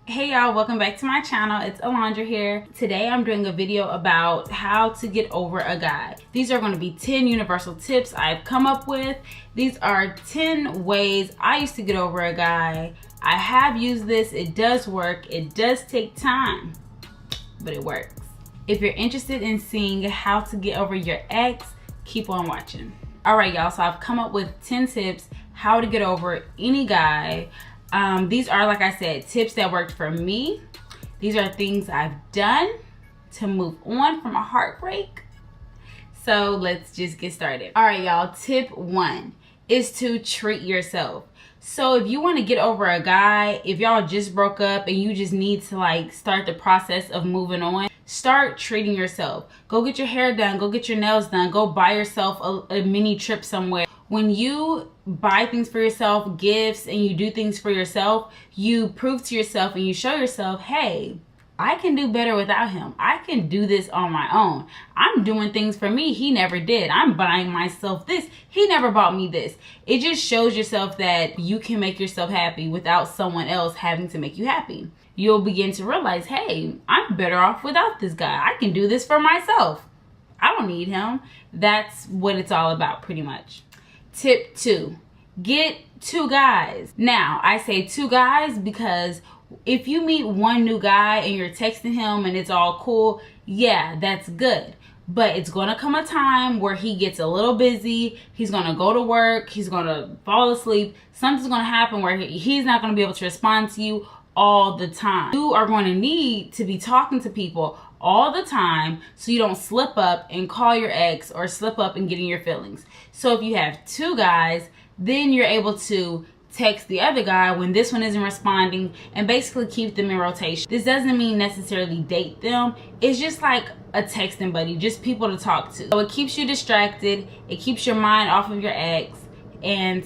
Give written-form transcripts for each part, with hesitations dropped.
Hey y'all, welcome back to my channel. It's Alondra here. Today I'm doing a video about how to get over a guy. These are going to be 10 universal tips I've come up with. These are 10 ways I used to get over a guy. I have used this. It does work. It does take time, but it works. If you're interested in seeing how to get over your ex, keep on watching. All right, y'all, so I've come up with 10 tips how to get over any guy. These are, like I said, tips that worked for me. These are things I've done to move on from a heartbreak. So let's just get started. All right, y'all, tip 1 is to treat yourself. So if you want to get over a guy, if y'all just broke up and you just need to start the process of moving on, start treating yourself. Go get your hair done, go get your nails done, go buy yourself a mini trip somewhere. When you buy things for yourself, gifts, and you do things for yourself, you prove to yourself and you show yourself, hey, I can do better without him. I can do this on my own. I'm doing things for me he never did. I'm buying myself this. He never bought me this. It just shows yourself that you can make yourself happy without someone else having to make you happy. You'll begin to realize, hey, I'm better off without this guy. I can do this for myself. I don't need him. That's what it's all about, pretty much. Tip 2, get 2 guys. Now, I say 2 guys because if you meet one new guy and you're texting him and it's all cool, yeah, that's good. But it's going to come a time where he gets a little busy. He's going to go to work. He's going to fall asleep. Something's going to happen where he's not going to be able to respond to you all the time. You are going to need to be talking to people all the time so you don't slip up and call your ex or slip up and get in your feelings. So if you have 2 guys, then you're able to text the other guy when this one isn't responding and basically keep them in rotation. This doesn't mean necessarily date them. It's just like a texting buddy, just people to talk to. So it keeps you distracted. It keeps your mind off of your ex, and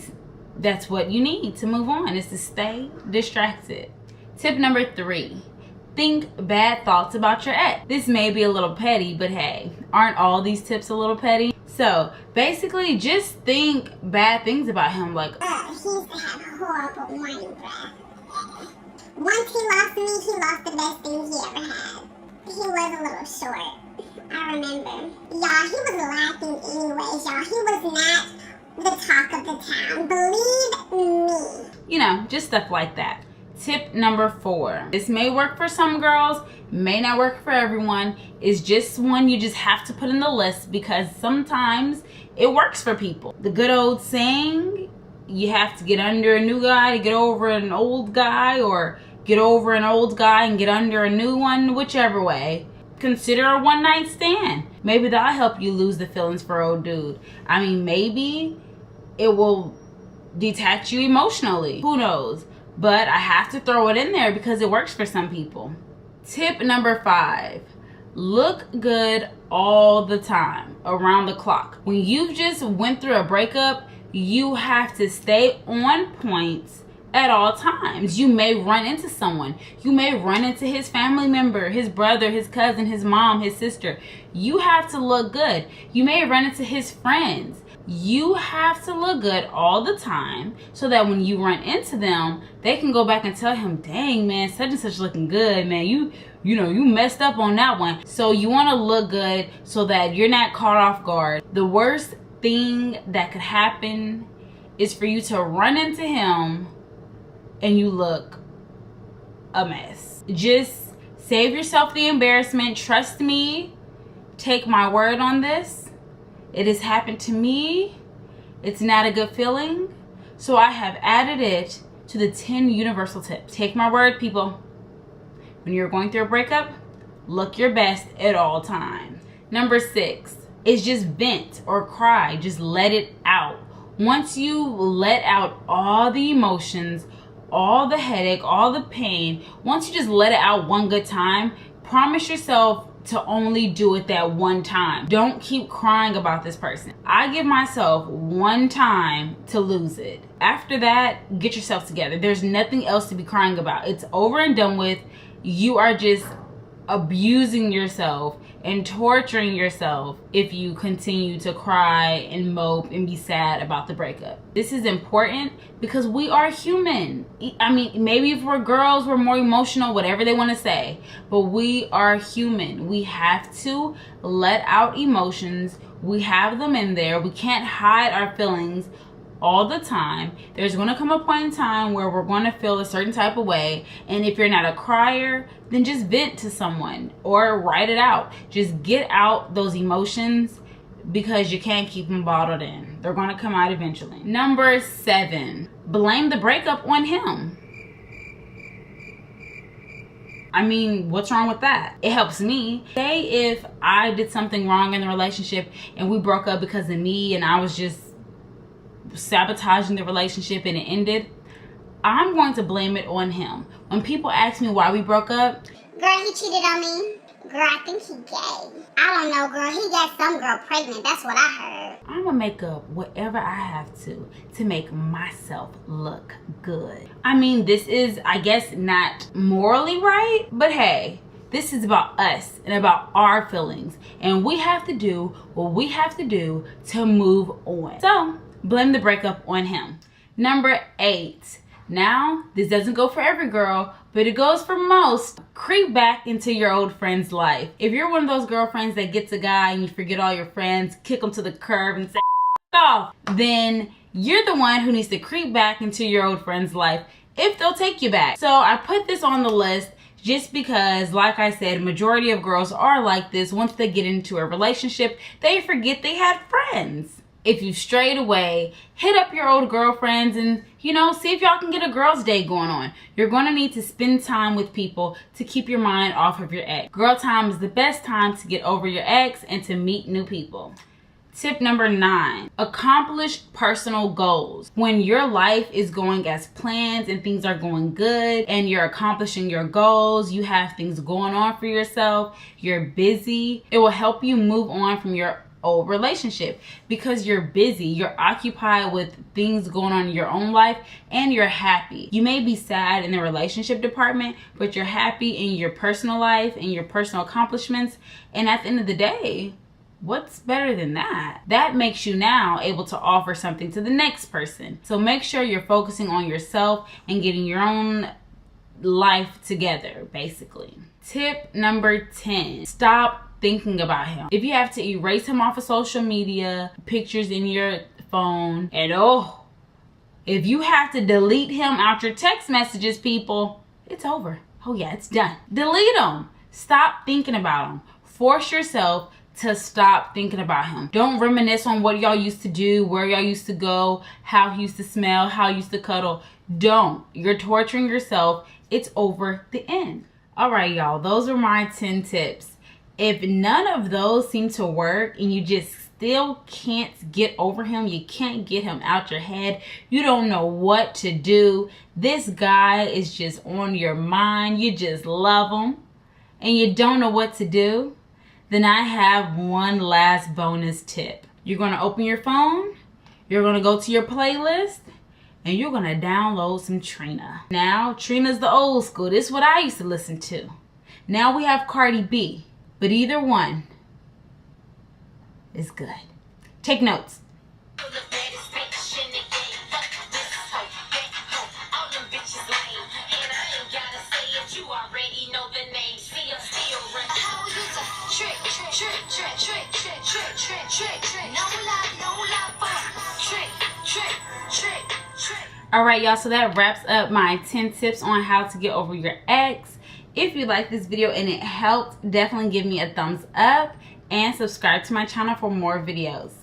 that's what you need to move on, is to stay distracted. Tip number 3. Think bad thoughts about your ex. This may be a little petty, but hey, aren't all these tips a little petty? So basically, just think bad things about him, like, he used to have horrible morning breath. Once he lost me, he lost the best thing he ever had. He was a little short, I remember. Y'all, he was laughing anyways, y'all. He was not the talk of the town. Believe me. You know, just stuff like that. Tip number 4. This may work for some girls, may not work for everyone. It's just one you just have to put in the list because sometimes it works for people. The good old saying, you have to get under a new guy to get over an old guy, or get over an old guy and get under a new one, whichever way. Consider a one-night stand. Maybe that'll help you lose the feelings for old dude. I mean, maybe it will detach you emotionally. Who knows? But I have to throw it in there because it works for some people. Tip number 5, look good all the time, around the clock. When you've just went through a breakup, you have to stay on point at all times. You may run into someone. You may run into his family member, his brother, his cousin, his mom, his sister. You have to look good. You may run into his friends. You have to look good all the time so that when you run into them, they can go back and tell him, dang man, such and such looking good, man. You messed up on that one. So you want to look good so that you're not caught off guard. The worst thing that could happen is for you to run into him and you look a mess. Just save yourself the embarrassment. Trust me. Take my word on this. It has happened to me. It's not a good feeling. So I have added it to the 10 universal tips. Take my word, people. When you're going through a breakup, look your best at all times. Number 6 is just vent or cry. Just let it out. Once you let out all the emotions, all the headache, all the pain, once you just let it out one good time, promise yourself to only do it that one time. Don't keep crying about this person. I give myself one time to lose it. After that, get yourself together. There's nothing else to be crying about. It's over and done with. You are just abusing yourself and torturing yourself if you continue to cry and mope and be sad about the breakup. This is important because we are human. I mean, maybe if we're girls, we're more emotional, whatever they want to say, but we are human. We have to let out emotions. We have them in there. We can't hide our feelings all the time. There's going to come a point in time where we're going to feel a certain type of way, and if you're not a crier, then just vent to someone or write it out. Just get out those emotions because you can't keep them bottled in. They're going to come out eventually. Number 7, blame the breakup on him. I mean, what's wrong with that? It helps me. Say if I did something wrong in the relationship and we broke up because of me and I was just sabotaging the relationship and it ended, I'm going to blame it on him. When people ask me why we broke up, girl, he cheated on me. Girl, I think he gay. I don't know, girl. He got some girl pregnant. That's what I heard. I'm gonna make up whatever I have to make myself look good. I mean, this is, I guess, not morally right, but hey, this is about us and about our feelings, and we have to do what we have to do to move on. So blame the breakup on him. Number 8. Now, this doesn't go for every girl, but it goes for most. Creep back into your old friend's life. If you're one of those girlfriends that gets a guy and you forget all your friends, kick them to the curb and say off, then you're the one who needs to creep back into your old friend's life if they'll take you back. So I put this on the list just because, like I said, majority of girls are like this. Once they get into a relationship, they forget they had friends. If you strayed away, hit up your old girlfriends and, see if y'all can get a girls' day going on. You're going to need to spend time with people to keep your mind off of your ex. Girl time is the best time to get over your ex and to meet new people. Tip number 9, accomplish personal goals. When your life is going as planned and things are going good and you're accomplishing your goals, you have things going on for yourself, you're busy, it will help you move on from your old relationship because you're busy, you're occupied with things going on in your own life, and you're happy. You may be sad in the relationship department, but you're happy in your personal life and your personal accomplishments, and at the end of the day, what's better than that? That makes you now able to offer something to the next person. So make sure you're focusing on yourself and getting your own life together, basically. Tip number 10, stop thinking about him. If you have to erase him off of social media, pictures in your phone, and if you have to delete him out your text messages, people, it's over. Oh yeah, it's done. Delete him. Stop thinking about him. Force yourself to stop thinking about him. Don't reminisce on what y'all used to do, where y'all used to go, how he used to smell, how he used to cuddle. Don't. You're torturing yourself. It's over, the end. All right, y'all, those are my 10 tips. If none of those seem to work and you just still can't get over him, you can't get him out your head, you don't know what to do, this guy is just on your mind, you just love him, and you don't know what to do, then I have one last bonus tip. You're going to open your phone, you're going to go to your playlist, and you're going to download some Trina. Now, Trina's the old school. This is what I used to listen to. Now we have Cardi B. But either one is good. Take notes. All right, y'all, so that wraps up my 10 tips on how to get over your ex. If you like this video and it helped, definitely give me a thumbs up and subscribe to my channel for more videos.